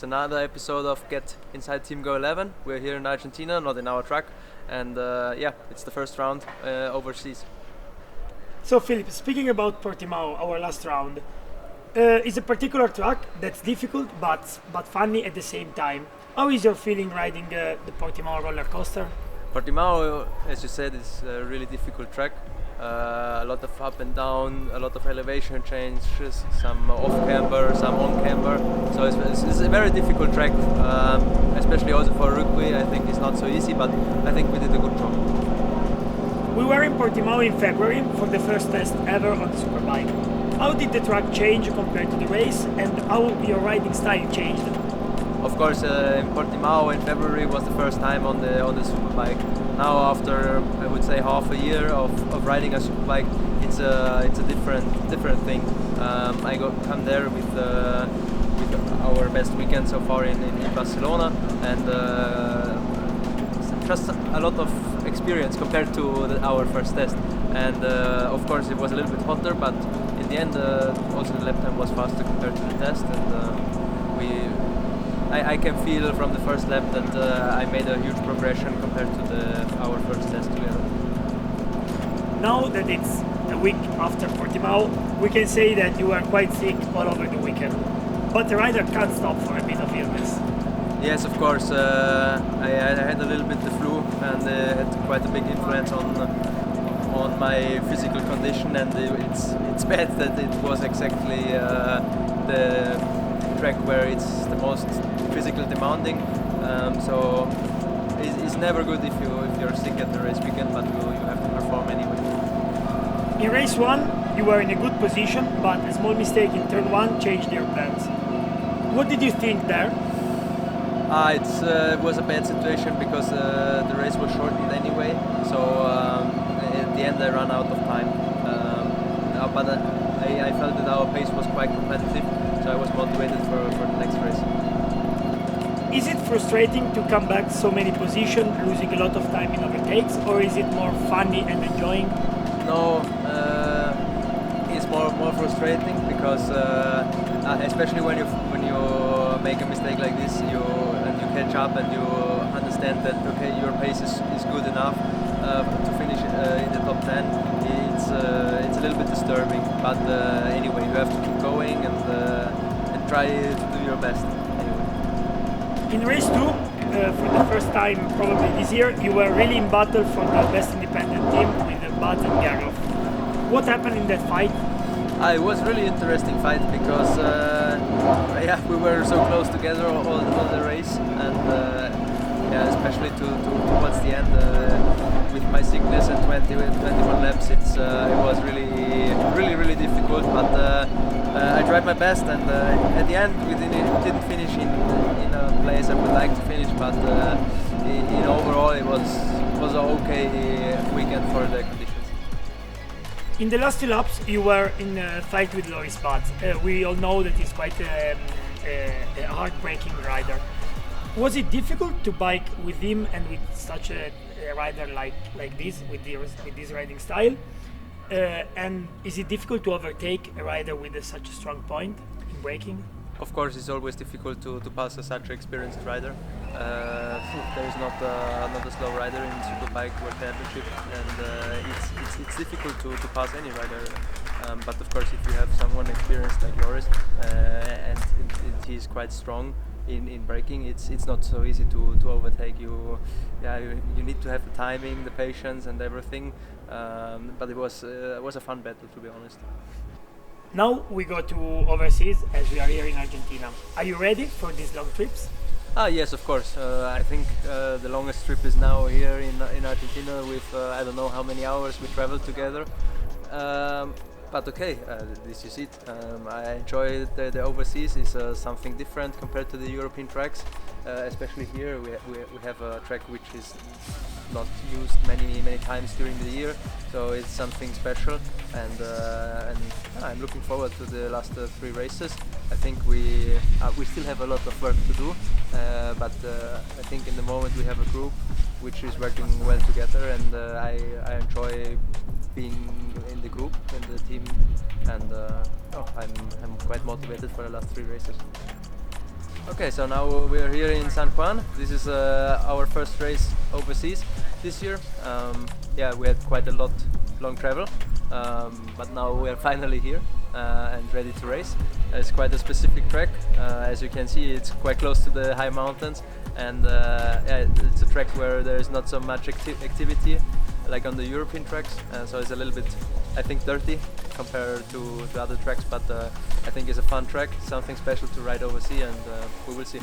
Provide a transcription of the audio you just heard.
It's another episode of Get Inside Team Go 11. We're here in Argentina, not in our track, and it's the first round overseas. So Philipp, speaking about Portimao, our last round, it's a particular track that's difficult but funny at the same time. How is your feeling riding the Portimao roller coaster? Portimao, as you said, is a really difficult track. A lot of up and down, a lot of elevation changes, some off camber, some on camber. So it's a very difficult track, especially also for rugby. I think it's not so easy, but I think we did a good job. We were in Portimao in February for the first test ever on the superbike. How did the track change compared to the race, and how your riding style changed? Of course, in Portimao in February was the first time on the superbike. Now, after I would say half a year of riding a superbike, it's a different thing. I come there with our best weekend so far in Barcelona, and just a lot of experience compared to our first test. And of course, it was a little bit hotter, but in the end, also the lap time was faster compared to the test, and I can feel from the first lap that I made a huge progression compared to our first test together. Now that it's a week after Portimao, we can say that you were quite sick all over the weekend. But the rider can't stop for a bit of illness. Yes, of course. I had a little bit the flu, and had quite a big influence on my physical condition, and it's bad that it was exactly the track where it's the most physically demanding, so it's never good if you're sick at the race weekend, but you have to perform anyway. In race 1 you were in a good position, but a small mistake in turn 1 changed your plans. What did you think there? It was a bad situation because the race was shortened anyway, so at the end I ran out of time, but I felt that our pace was quite competitive, so I was motivated for the next race. Is it frustrating to come back so many positions, losing a lot of time in overtakes, or is it more funny and enjoying? No, it's more frustrating because especially when you make a mistake like this, and you catch up and you understand that okay, your pace is good enough to finish in the top 10. It's a little bit disturbing, but anyway, you have to keep going and try to do your best. In race 2, for the first time probably this year, you were really in battle for the best independent team with Baz and Garloff. What happened in that fight? It was really interesting fight because we were so close together all the race, and especially towards the end with my sickness and 21 laps, it was really difficult. But I tried my best, and at the end we didn't finish in a place I would like to finish. But in overall, it was an okay weekend for the conditions. In the last 2 laps, you were in a fight with Loris Baz. We all know that he's quite a heartbreaking rider. Was it difficult to bike with him and with such a rider like this, with this riding style? And is it difficult to overtake a rider with such a strong point in braking? Of course, it's always difficult to pass such an experienced rider. There is not a slow rider in Superbike World Championship, and it's difficult to pass any rider. But of course, if you have someone experienced like Loris, and he's quite strong in braking, it's not so easy to overtake you. You need to have the timing, the patience, and everything. But it was a fun battle, to be honest. Now we go to overseas, as we are here in Argentina. Are you ready for these long trips? Yes, of course. I think the longest trip is now here in Argentina with I don't know how many hours we traveled together. But okay, this is it. I enjoy the overseas. It's something different compared to the European tracks. Especially here, we have a track which is not used many times during the year, so it's something special. And I'm looking forward to the last 3 races. I think we still have a lot of work to do, but I think in the moment we have a group which is working well together, and I enjoy being in the group, in the team, and I'm quite motivated for the last 3 races. Okay, so now we are here in San Juan. This is our first race overseas this year. Yeah, we had quite a long travel, but now we are finally here and ready to race. It's quite a specific track. As you can see, it's quite close to the high mountains, and yeah, it's a track where there is not so much activity like on the European tracks, so it's a little bit, I think, dirty compared to other tracks, but I think it's a fun track, something special to ride overseas, and we will see.